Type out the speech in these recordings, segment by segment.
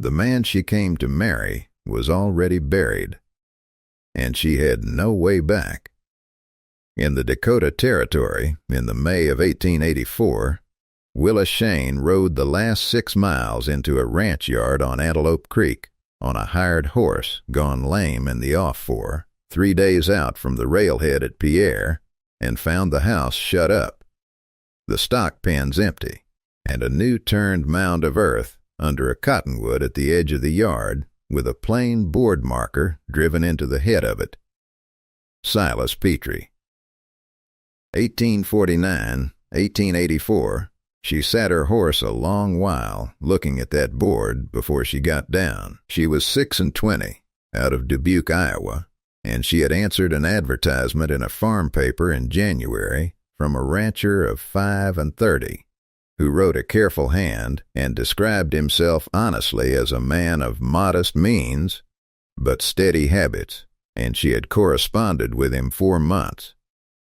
The man she came to marry was already buried, and she had no way back. In the Dakota Territory, in the May of 1884, Willa Shane rode the last 6 miles into a ranch yard on Antelope Creek on a hired horse gone lame in the off-fore, 3 days out from the railhead at Pierre, and found the house shut up, the stock pens empty, and a new turned mound of earth under a cottonwood at the edge of the yard with a plain board marker driven into the head of it. Silas Petrie. 1849, 1884, she sat her horse a long while looking at that board before she got down. She was 26, out of Dubuque, Iowa, and she had answered an advertisement in a farm paper in January from a rancher of 35, who wrote a careful hand and described himself honestly as a man of modest means but steady habits, and she had corresponded with him 4 months,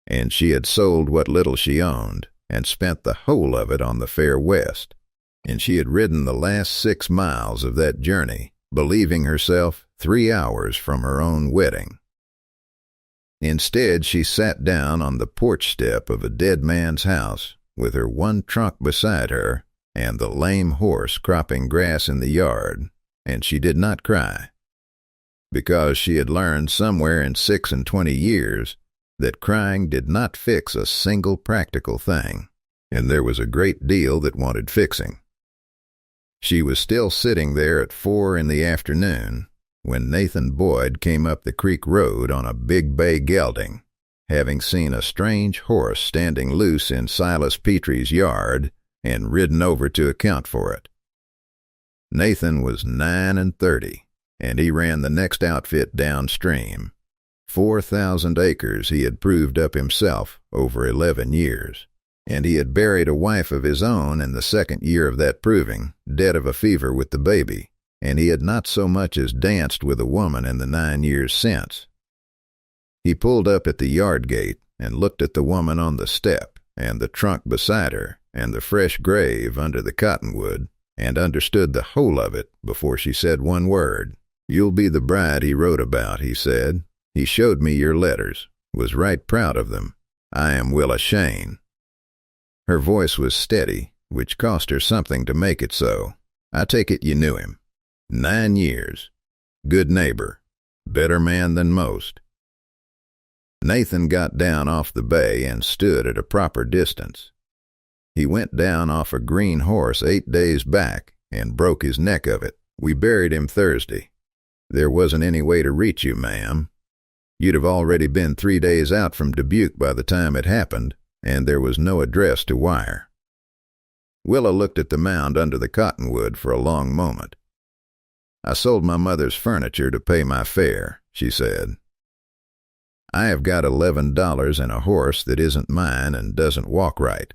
and she had sold what little she owned and spent the whole of it on the fair West, and she had ridden the last 6 miles of that journey, believing herself 3 hours from her own wedding. Instead, she sat down on the porch step of a dead man's house with her one trunk beside her and the lame horse cropping grass in the yard, and she did not cry, because she had learned somewhere in 26 years that crying did not fix a single practical thing, and there was a great deal that wanted fixing. She was still sitting there at 4 in the afternoon when Nathan Boyd came up the creek road on a big bay gelding, having seen a strange horse standing loose in Silas Petrie's yard and ridden over to account for it. Nathan was 39, and he ran the next outfit downstream. 4,000 acres he had proved up himself over 11 years, and he had buried a wife of his own in the 2nd year of that proving, dead of a fever with the baby, and he had not so much as danced with a woman in the 9 years since. He pulled up at the yard gate and looked at the woman on the step, and the trunk beside her, and the fresh grave under the cottonwood, and understood the whole of it before she said one word. "You'll be the bride he wrote about," he said. "He showed me your letters, was right proud of them. I am Willa Shane." Her voice was steady, which cost her something to make it so. "I take it you knew him." 9 years. Good neighbor. Better man than most. Nathan got down off the bay and stood at a proper distance. He went down off a green horse 8 days back and broke his neck of it. We buried him Thursday. There wasn't any way to reach you, ma'am. You'd have already been 3 days out from Dubuque by the time it happened, and there was no address to wire. Willa looked at the mound under the cottonwood for a long moment. "I sold my mother's furniture to pay my fare," she said. "I have got $11 in a horse that isn't mine and doesn't walk right,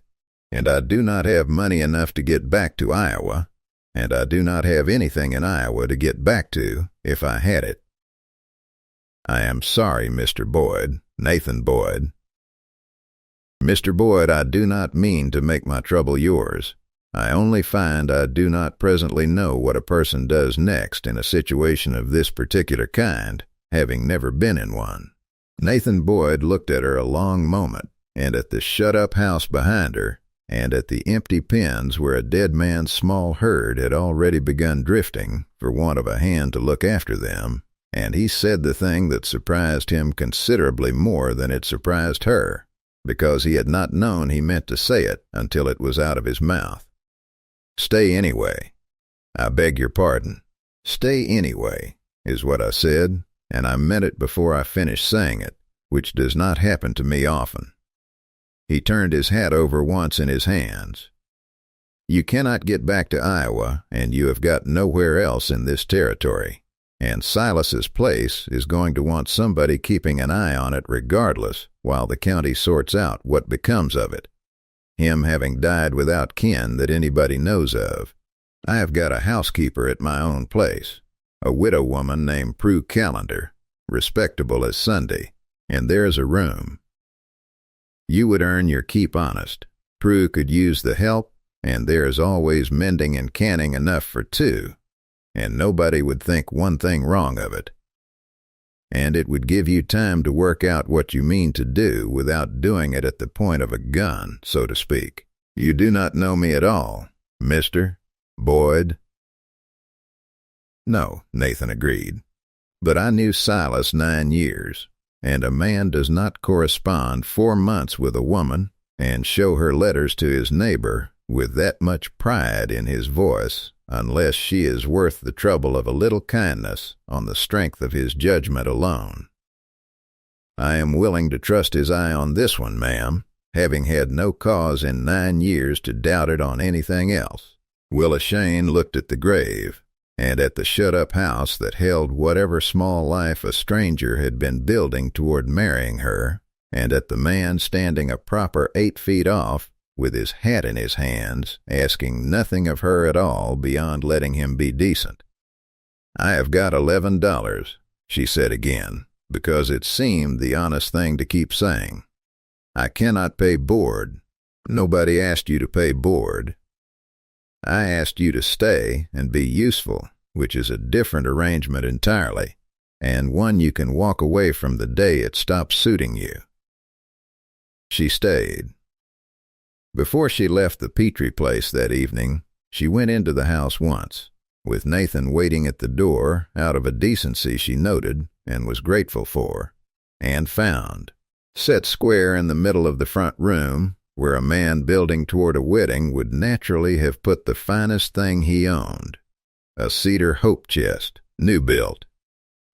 and I do not have money enough to get back to Iowa, and I do not have anything in Iowa to get back to if I had it. I am sorry, Mr. Boyd, Nathan Boyd. Mr. Boyd, I do not mean to make my trouble yours. I only find I do not presently know what a person does next in a situation of this particular kind, having never been in one." Nathan Boyd looked at her a long moment, and at the shut-up house behind her, and at the empty pens where a dead man's small herd had already begun drifting for want of a hand to look after them, and he said the thing that surprised him considerably more than it surprised her, because he had not known he meant to say it until it was out of his mouth. "Stay anyway. I beg your pardon. Stay anyway, is what I said, and I meant it before I finished saying it, which does not happen to me often." He turned his hat over once in his hands. "You cannot get back to Iowa, and you have got nowhere else in this territory, and Silas's place is going to want somebody keeping an eye on it regardless while the county sorts out what becomes of it, him having died without kin that anybody knows of. I have got a housekeeper at my own place, a widow woman named Prue Callender, respectable as Sunday, and there's a room. You would earn your keep honest. Prue could use the help, and there is always mending and canning enough for 2. and nobody would think one thing wrong of it. And it would give you time to work out what you mean to do without doing it at the point of a gun, so to speak. You do not know me at all, Mr. Boyd? No, Nathan agreed. But I knew Silas 9 years, and a man does not correspond 4 months with a woman and show her letters to his neighbor with that much pride in his voice unless she is worth the trouble of a little kindness on the strength of his judgment alone. I am willing to trust his eye on this one, ma'am, having had no cause in 9 years to doubt it on anything else. Willa Shane looked at the grave, and at the shut-up house that held whatever small life a stranger had been building toward marrying her, and at the man standing a proper 8 feet off, with his hat in his hands, asking nothing of her at all beyond letting him be decent. I have got $11, she said again, because it seemed the honest thing to keep saying. I cannot pay board. Nobody asked you to pay board. I asked you to stay and be useful, which is a different arrangement entirely, and one you can walk away from the day it stops suiting you. She stayed. Before she left the Petrie place that evening, she went into the house once, with Nathan waiting at the door out of a decency she noted and was grateful for, and found, set square in the middle of the front room, where a man building toward a wedding would naturally have put the finest thing he owned, a cedar hope chest, new built.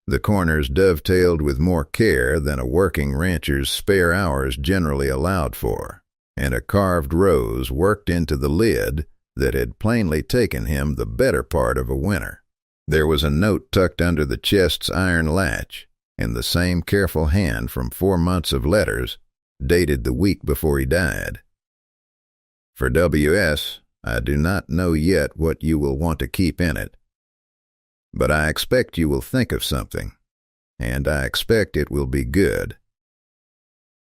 The corners dovetailed with more care than a working rancher's spare hours generally allowed for, and a carved rose worked into the lid that had plainly taken him the better part of a winter. There was a note tucked under the chest's iron latch, in the same careful hand from 4 months of letters, dated the week before he died. For W.S., I do not know yet what you will want to keep in it, but I expect you will think of something, and I expect it will be good.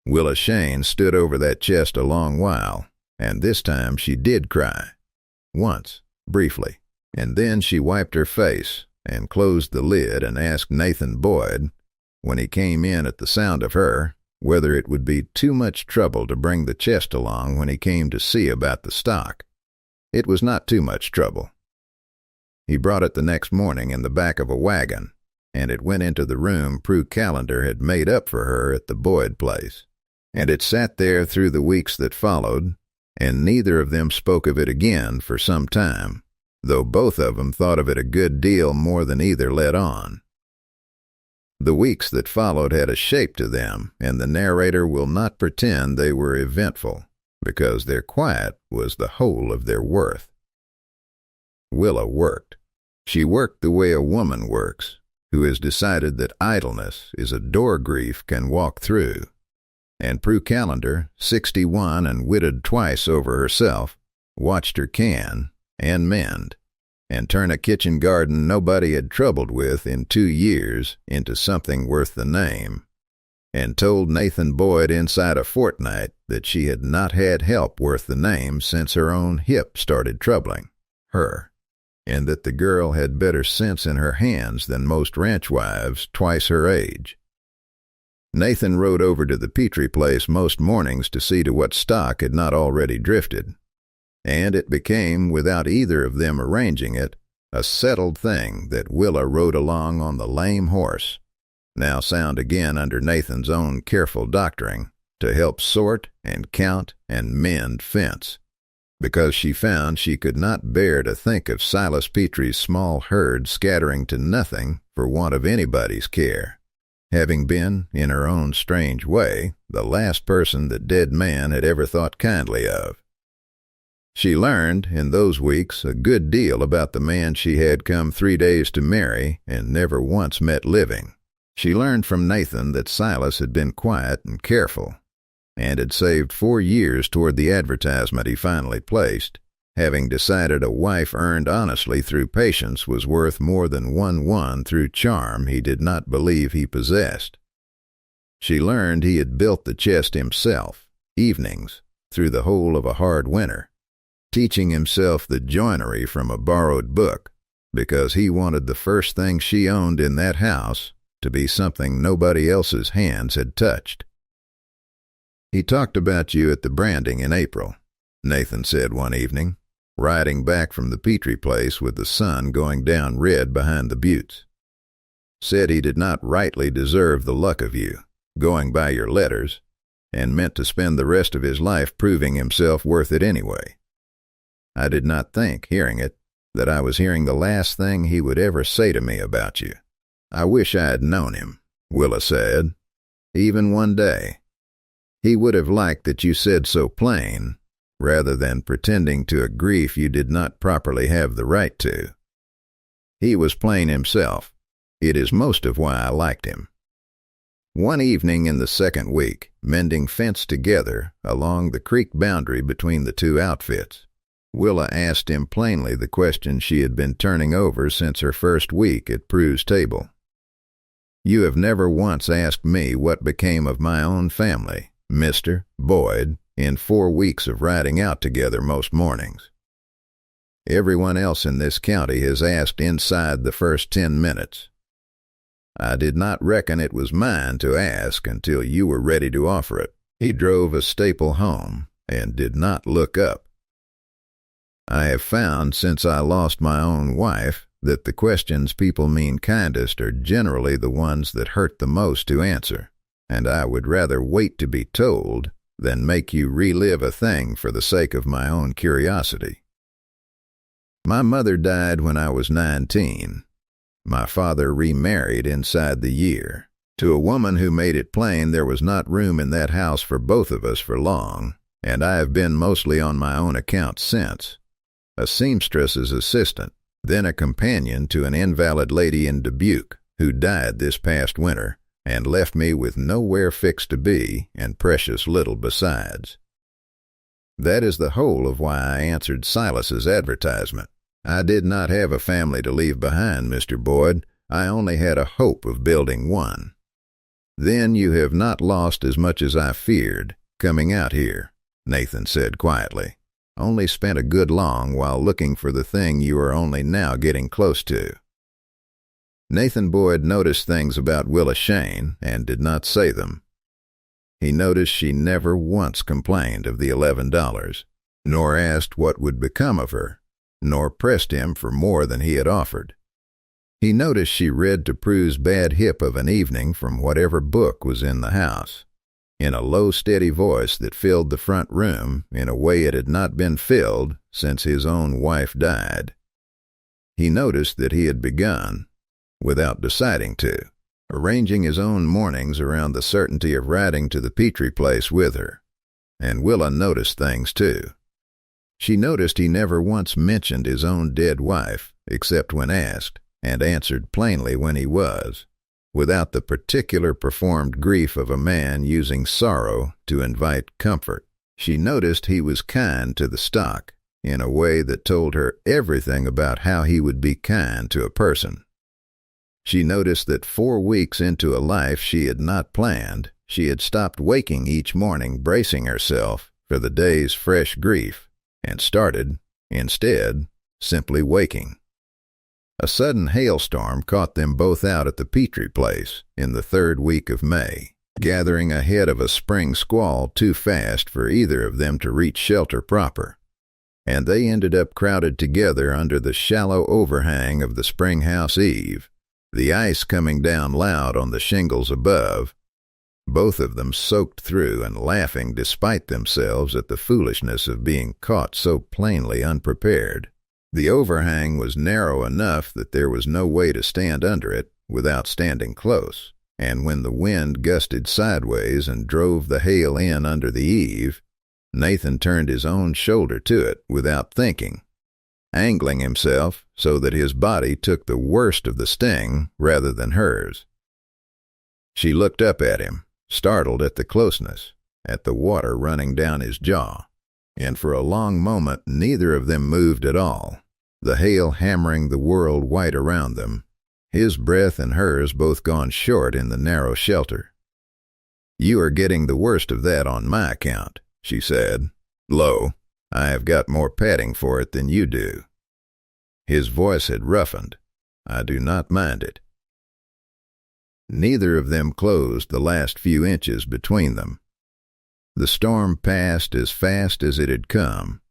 Willa Shane stood over that chest a long while, and this time she did cry. Once, briefly, and then she wiped her face and closed the lid and asked Nathan Boyd, when he came in at the sound of her, whether it would be too much trouble to bring the chest along when he came to see about the stock. It was not too much trouble. He brought it the next morning in the back of a wagon, and it went into the room Prue Callender had made up for her at the Boyd place. And it sat there through the weeks that followed, and neither of them spoke of it again for some time, though both of them thought of it a good deal more than either let on. The weeks that followed had a shape to them, and the narrator will not pretend they were eventful, because their quiet was the whole of their worth. Willa worked. She worked the way a woman works, who has decided that idleness is a door grief can walk through. And Prue Callender, 61 and widowed twice over herself, watched her can and mend, and turn a kitchen garden nobody had troubled with in 2 years into something worth the name, and told Nathan Boyd inside a fortnight that she had not had help worth the name since her own hip started troubling her, and that the girl had better sense in her hands than most ranch wives twice her age. Nathan rode over to the Petrie place most mornings to see to what stock had not already drifted, and it became, without either of them arranging it, a settled thing that Willa rode along on the lame horse, now sound again under Nathan's own careful doctoring, to help sort and count and mend fence, because she found she could not bear to think of Silas Petrie's small herd scattering to nothing for want of anybody's care, having been, in her own strange way, the last person that dead man had ever thought kindly of. She learned, in those weeks, a good deal about the man she had come 3 days to marry and never once met living. She learned from Nathan that Silas had been quiet and careful, and had saved 4 years toward the advertisement he finally placed, having decided a wife earned honestly through patience was worth more than one won through charm he did not believe he possessed. She learned he had built the chest himself, evenings, through the whole of a hard winter, teaching himself the joinery from a borrowed book, because he wanted the first thing she owned in that house to be something nobody else's hands had touched. "He talked about you at the branding in April," Nathan said one evening, riding back from the Petrie place with the sun going down red behind the buttes. "Said he did not rightly deserve the luck of you, going by your letters, and meant to spend the rest of his life proving himself worth it anyway. I did not think, hearing it, that I was hearing the last thing he would ever say to me about you. I wish I had known him," Willa said, "even one day. He would have liked that you said so plain, rather than pretending to a grief you did not properly have the right to. He was plain himself. It is most of why I liked him." One evening in the second week, mending fence together along the creek boundary between the two outfits, Willa asked him plainly the question she had been turning over since her first week at Prue's table. "You have never once asked me what became of my own family, Mr. Boyd, in 4 weeks of riding out together most mornings. Everyone else in this county has asked inside the first 10 minutes. I did not reckon it was mine to ask until you were ready to offer it." He drove a staple home and did not look up. "I have found since I lost my own wife that the questions people mean kindest are generally the ones that hurt the most to answer, and I would rather wait to be told than make you relive a thing for the sake of my own curiosity. My mother died when I was 19. My father remarried inside the year, to a woman who made it plain there was not room in that house for both of us for long, and I have been mostly on my own account since. A seamstress's assistant, then a companion to an invalid lady in Dubuque, who died this past winter, and left me with nowhere fixed to be, and precious little besides. That is the whole of why I answered Silas's advertisement. I did not have a family to leave behind, Mr. Boyd. I only had a hope of building one. Then you have not lost as much as I feared, coming out here," Nathan said quietly. "Only spent a good long while looking for the thing you are only now getting close to." Nathan Boyd noticed things about Willa Shane and did not say them. He noticed she never once complained of the $11, nor asked what would become of her, nor pressed him for more than he had offered. He noticed she read to Prue's bad hip of an evening from whatever book was in the house, in a low, steady voice that filled the front room in a way it had not been filled since his own wife died. He noticed that he had begun, without deciding to, arranging his own mornings around the certainty of riding to the Petrie place with her. And Willa noticed things too. She noticed he never once mentioned his own dead wife, except when asked, and answered plainly when he was, without the particular performed grief of a man using sorrow to invite comfort. She noticed he was kind to the stock, in a way that told her everything about how he would be kind to a person. She noticed that 4 weeks into a life she had not planned, she had stopped waking each morning bracing herself for the day's fresh grief, and started, instead, simply waking. A sudden hailstorm caught them both out at the Petrie place in the 3rd week of May, gathering ahead of a spring squall too fast for either of them to reach shelter proper, and they ended up crowded together under the shallow overhang of the spring house eave, the ice coming down loud on the shingles above, both of them soaked through and laughing despite themselves at the foolishness of being caught so plainly unprepared. The overhang was narrow enough that there was no way to stand under it without standing close, and when the wind gusted sideways and drove the hail in under the eave, Nathan turned his own shoulder to it without thinking, angling himself so that his body took the worst of the sting rather than hers. She looked up at him, startled at the closeness, at the water running down his jaw, and for a long moment neither of them moved at all, the hail hammering the world white around them, his breath and hers both gone short in the narrow shelter. "You are getting the worst of that on my account," she said. "Lo, I have got more padding for it than you do." His voice had roughened. "I do not mind it." Neither of them closed the last few inches between them. The storm passed as fast as it had come,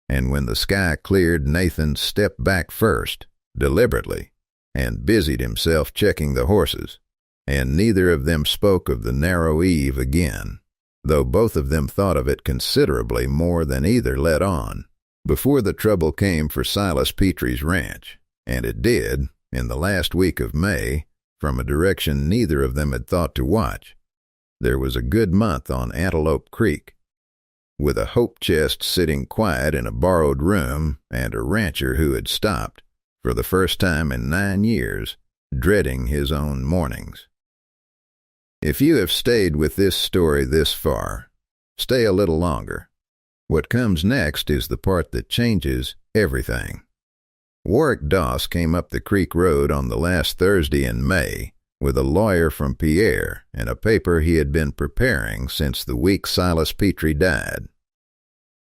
and when the sky cleared, Nathan stepped back first, deliberately, and busied himself checking the horses, and neither of them spoke of the narrow eve again, though both of them thought of it considerably more than either let on. Before the trouble came for Silas Petrie's ranch, and it did, in the last week of May, from a direction neither of them had thought to watch, there was a good month on Antelope Creek, with a hope chest sitting quiet in a borrowed room and a rancher who had stopped, for the first time in 9 years, dreading his own mornings. If you have stayed with this story this far, stay a little longer. What comes next is the part that changes everything. Warwick Doss came up the creek road on the last Thursday in May with a lawyer from Pierre and a paper he had been preparing since the week Silas Petrie died.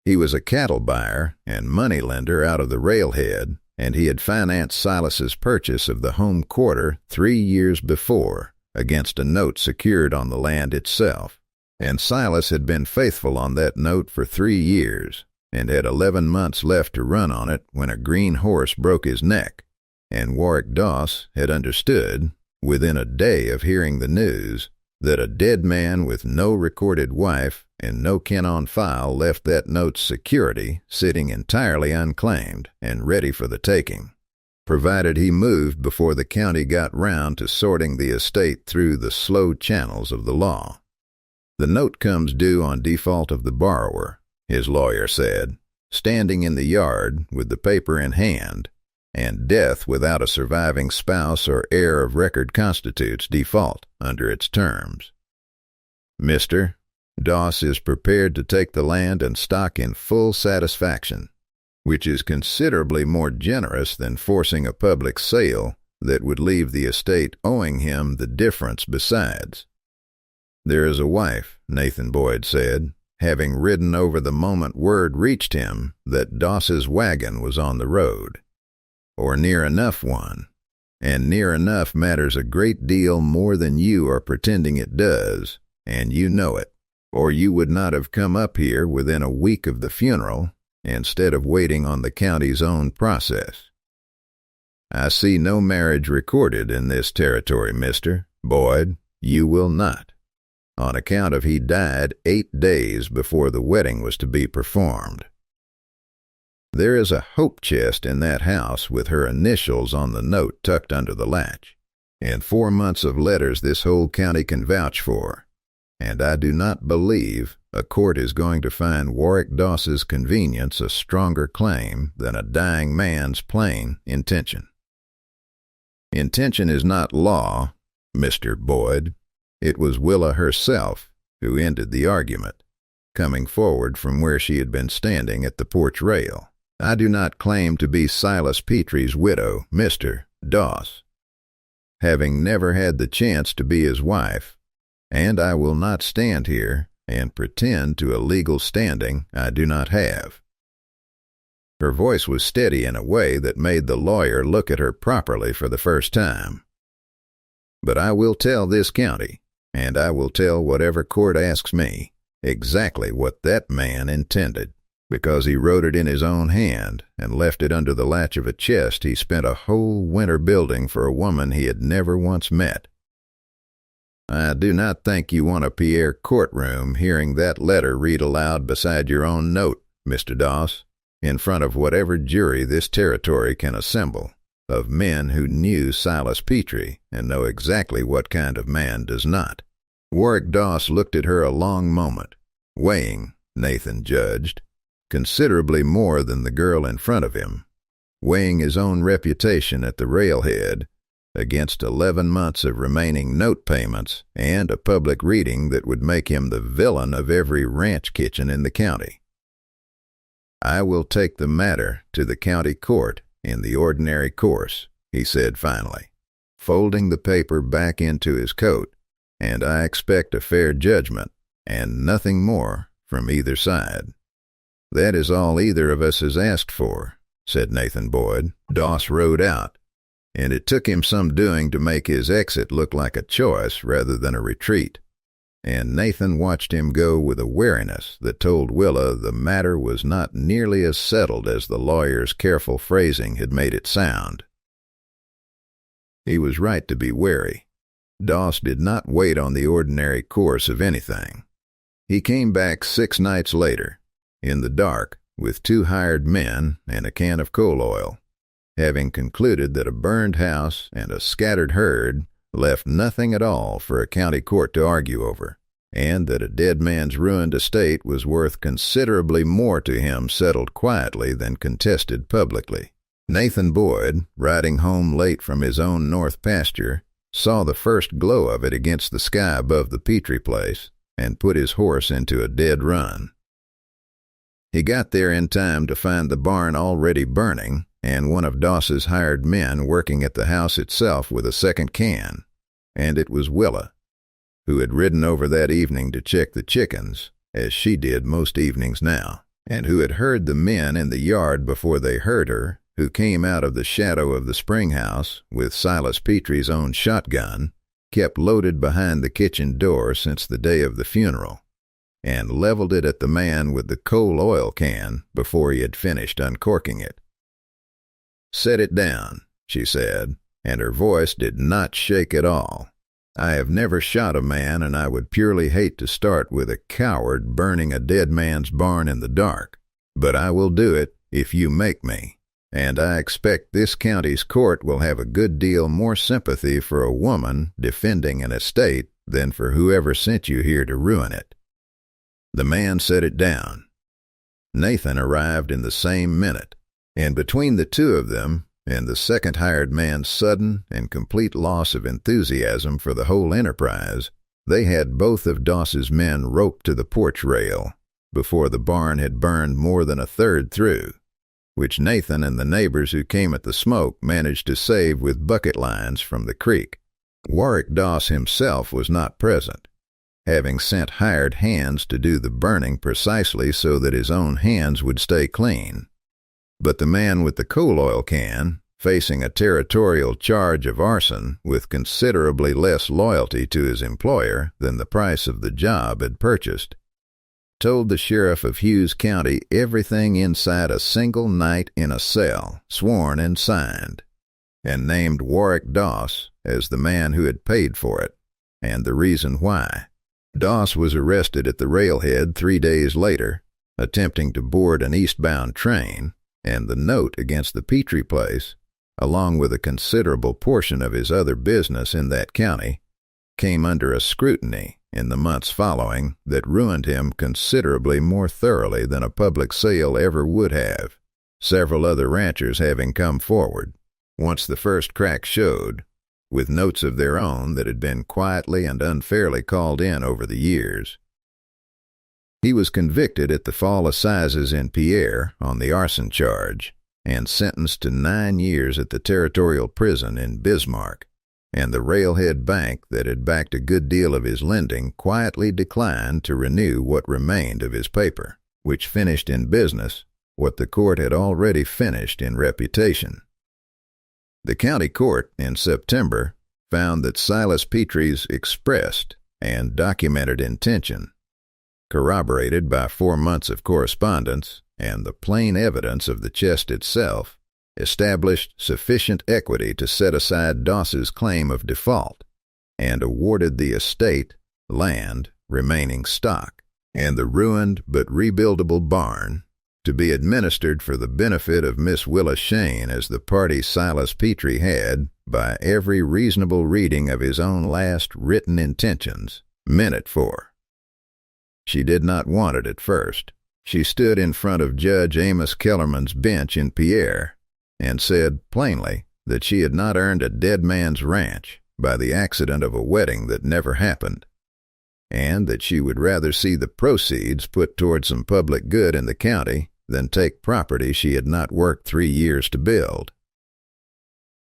He was a cattle buyer and money lender out of the railhead, and he had financed Silas's purchase of the home quarter 3 years before against a note secured on the land itself, and Silas had been faithful on that note for 3 years, and had 11 months left to run on it when a green horse broke his neck, and Warwick Doss had understood, within a day of hearing the news, that a dead man with no recorded wife and no kin on file left that note's security sitting entirely unclaimed and ready for the taking, provided he moved before the county got round to sorting the estate through the slow channels of the law. The note comes due on default of the borrower, his lawyer said, standing in the yard with the paper in hand, and death without a surviving spouse or heir of record constitutes default under its terms. Mr. Doss is prepared to take the land and stock in full satisfaction, which is considerably more generous than forcing a public sale that would leave the estate owing him the difference besides. There is a wife, Nathan Boyd said, having ridden over the moment word reached him that Doss's wagon was on the road. Or near enough one, and near enough matters a great deal more than you are pretending it does, and you know it, or you would not have come up here within a week of the funeral, instead of waiting on the county's own process. I see no marriage recorded in this territory, Mr. Boyd. You will not, on account of he died 8 days before the wedding was to be performed. There is a hope chest in that house with her initials on the note tucked under the latch, and 4 months of letters this whole county can vouch for, and I do not believe a court is going to find Warwick Doss's convenience a stronger claim than a dying man's plain intention. Intention is not law, Mr. Boyd. It was Willa herself who ended the argument, coming forward from where she had been standing at the porch rail. I do not claim to be Silas Petrie's widow, Mr. Doss, having never had the chance to be his wife, and I will not stand here and pretend to a legal standing I do not have. Her voice was steady in a way that made the lawyer look at her properly for the first time. But I will tell this county, and I will tell whatever court asks me, exactly what that man intended, because he wrote it in his own hand and left it under the latch of a chest he spent a whole winter building for a woman he had never once met. I do not think you want a Pierre courtroom hearing that letter read aloud beside your own note, Mr. Doss, in front of whatever jury this territory can assemble, of men who knew Silas Petrie and know exactly what kind of man does not. Warwick Doss looked at her a long moment, weighing, Nathan judged, considerably more than the girl in front of him, weighing his own reputation at the railhead against 11 months of remaining note payments and a public reading that would make him the villain of every ranch kitchen in the county. I will take the matter to the county court in the ordinary course, he said finally, folding the paper back into his coat, and I expect a fair judgment and nothing more from either side. That is all either of us has asked for, said Nathan Boyd. Doss rode out, and it took him some doing to make his exit look like a choice rather than a retreat. And Nathan watched him go with a wariness that told Willa the matter was not nearly as settled as the lawyer's careful phrasing had made it sound. He was right to be wary. Doss did not wait on the ordinary course of anything. He came back 6 nights later, in the dark, with 2 hired men and a can of coal oil, having concluded that a burned house and a scattered herd left nothing at all for a county court to argue over, and that a dead man's ruined estate was worth considerably more to him settled quietly than contested publicly. Nathan Boyd, riding home late from his own north pasture, saw the first glow of it against the sky above the Petrie place, and put his horse into a dead run. He got there in time to find the barn already burning, and one of Doss's hired men working at the house itself with a second can, and it was Willa, who had ridden over that evening to check the chickens, as she did most evenings now, and who had heard the men in the yard before they heard her, who came out of the shadow of the spring house with Silas Petrie's own shotgun, kept loaded behind the kitchen door since the day of the funeral, and leveled it at the man with the coal oil can before he had finished uncorking it. "Set it down," she said, and her voice did not shake at all. "I have never shot a man, and I would purely hate to start with a coward burning a dead man's barn in the dark. But I will do it if you make me, and I expect this county's court will have a good deal more sympathy for a woman defending an estate than for whoever sent you here to ruin it." The man set it down. Nathan arrived in the same minute, and between the two of them, and the second hired man's sudden and complete loss of enthusiasm for the whole enterprise, they had both of Doss's men roped to the porch rail before the barn had burned more than a third through, which Nathan and the neighbors who came at the smoke managed to save with bucket lines from the creek. Warwick Doss himself was not present, having sent hired hands to do the burning precisely so that his own hands would stay clean. But the man with the coal oil can, facing a territorial charge of arson with considerably less loyalty to his employer than the price of the job had purchased, told the sheriff of Hughes County everything inside a single night in a cell, sworn and signed, and named Warwick Doss as the man who had paid for it, and the reason why. Doss was arrested at the railhead 3 days later, attempting to board an eastbound train, and the note against the Petrie place, along with a considerable portion of his other business in that county, came under a scrutiny in the months following that ruined him considerably more thoroughly than a public sale ever would have, several other ranchers having come forward, once the first crack showed, with notes of their own that had been quietly and unfairly called in over the years. He was convicted at the fall assizes in Pierre on the arson charge, and sentenced to 9 years at the territorial prison in Bismarck, and the railhead bank that had backed a good deal of his lending quietly declined to renew what remained of his paper, which finished in business what the court had already finished in reputation. The county court in September found that Silas Petrie's expressed and documented intention, corroborated by 4 months of correspondence and the plain evidence of the chest itself, established sufficient equity to set aside Doss's claim of default, and awarded the estate, land, remaining stock, and the ruined but rebuildable barn to be administered for the benefit of Miss Willa Shane as the party Silas Petrie had, by every reasonable reading of his own last written intentions, meant it for. She did not want it at first. She stood in front of Judge Amos Kellerman's bench in Pierre and said plainly that she had not earned a dead man's ranch by the accident of a wedding that never happened, and that she would rather see the proceeds put toward some public good in the county than take property she had not worked 3 years to build.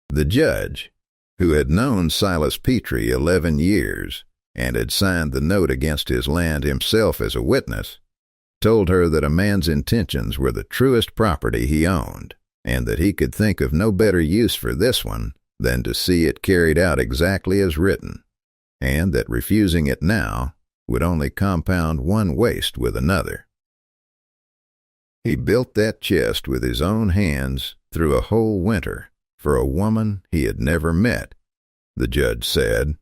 The judge, who had known Silas Petrie 11 years and had signed the note against his land himself as a witness, told her that a man's intentions were the truest property he owned, and that he could think of no better use for this one than to see it carried out exactly as written, and that refusing it now would only compound one waste with another. He built that chest with his own hands through a whole winter for a woman he had never met, the judge said,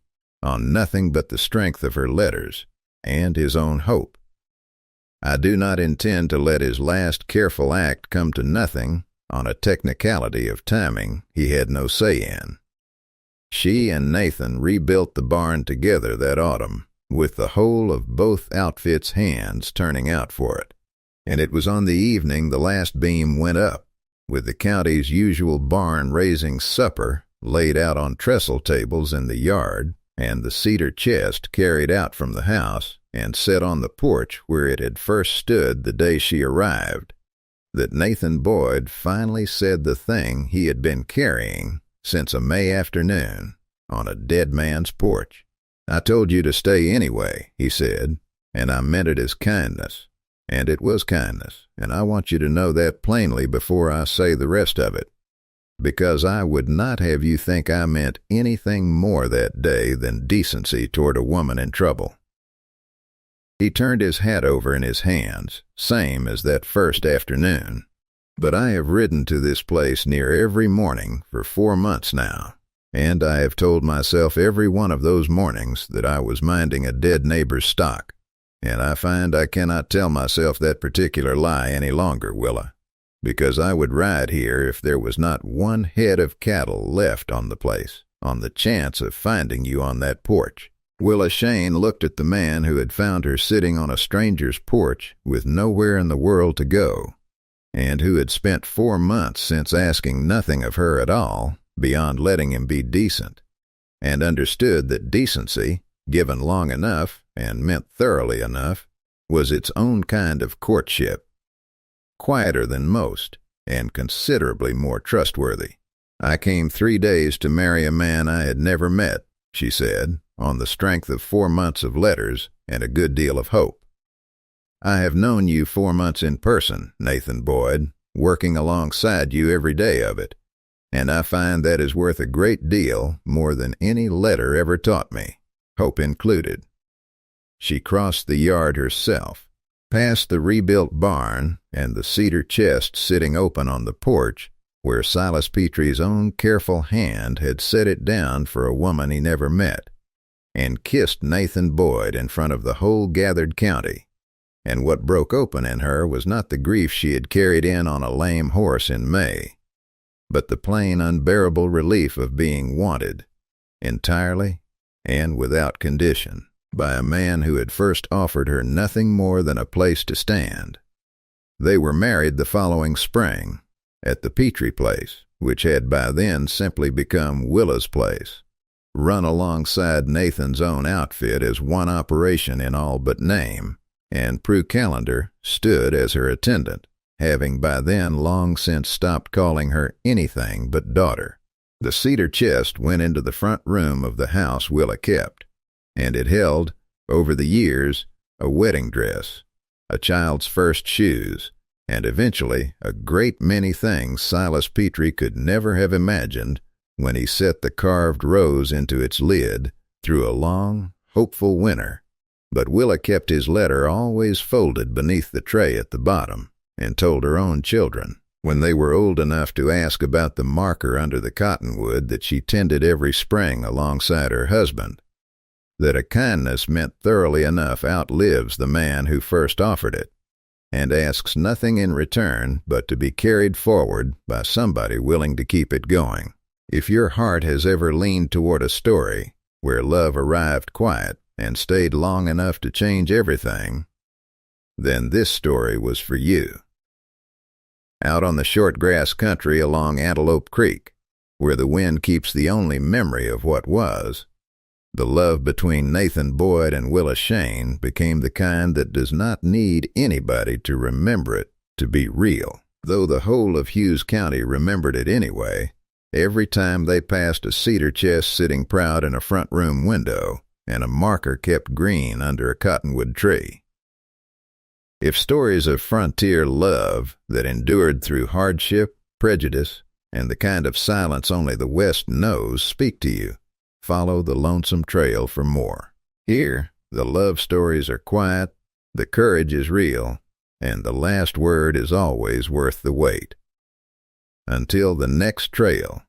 on nothing but the strength of her letters and his own hope. I do not intend to let his last careful act come to nothing on a technicality of timing he had no say in. She and Nathan rebuilt the barn together that autumn, with the whole of both outfits' hands turning out for it, and it was on the evening the last beam went up, with the county's usual barn-raising supper laid out on trestle tables in the yard, and the cedar chest carried out from the house and set on the porch where it had first stood the day she arrived, that Nathan Boyd finally said the thing he had been carrying since a May afternoon on a dead man's porch. I told you to stay anyway, he said, and I meant it as kindness. And it was kindness, and I want you to know that plainly before I say the rest of it, because I would not have you think I meant anything more that day than decency toward a woman in trouble. He turned his hat over in his hands, same as that first afternoon. But I have ridden to this place near every morning for 4 months now, and I have told myself every one of those mornings that I was minding a dead neighbor's stock, and I find I cannot tell myself that particular lie any longer, Willa, because I would ride here if there was not one head of cattle left on the place, on the chance of finding you on that porch. Willa Shane looked at the man who had found her sitting on a stranger's porch with nowhere in the world to go, and who had spent 4 months since asking nothing of her at all beyond letting him be decent, and understood that decency, given long enough and meant thoroughly enough, was its own kind of courtship, quieter than most and considerably more trustworthy. I came 3 days to marry a man I had never met, she said, on the strength of 4 months of letters and a good deal of hope. I have known you 4 months in person, Nathan Boyd, working alongside you every day of it, and I find that is worth a great deal more than any letter ever taught me, hope included. She crossed the yard herself, past the rebuilt barn and the cedar chest sitting open on the porch where Silas Petrie's own careful hand had set it down for a woman he never met, and kissed Nathan Boyd in front of the whole gathered county. And what broke open in her was not the grief she had carried in on a lame horse in May, but the plain unbearable relief of being wanted, entirely and without condition, by a man who had first offered her nothing more than a place to stand. They were married the following spring, at the Petrie place, which had by then simply become Willa's place, run alongside Nathan's own outfit as one operation in all but name, and Prue Callender stood as her attendant, having by then long since stopped calling her anything but daughter. The cedar chest went into the front room of the house Willa kept, and it held, over the years, a wedding dress, a child's first shoes, and eventually a great many things Silas Petrie could never have imagined when he set the carved rose into its lid through a long, hopeful winter. But Willa kept his letter always folded beneath the tray at the bottom, and told her own children, when they were old enough to ask about the marker under the cottonwood that she tended every spring alongside her husband, that a kindness meant thoroughly enough outlives the man who first offered it, and asks nothing in return but to be carried forward by somebody willing to keep it going. If your heart has ever leaned toward a story where love arrived quiet and stayed long enough to change everything, then this story was for you. Out on the short grass country along Antelope Creek, where the wind keeps the only memory of what was, the love between Nathan Boyd and Willa Shane became the kind that does not need anybody to remember it to be real. Though the whole of Hughes County remembered it anyway, every time they passed a cedar chest sitting proud in a front room window, and a marker kept green under a cottonwood tree. If stories of frontier love that endured through hardship prejudice, and the kind of silence only the West knows speak to you, follow the lonesome trail for more. Here, the love stories are quiet, the courage is real, and the last word is always worth the wait. Until the next trail.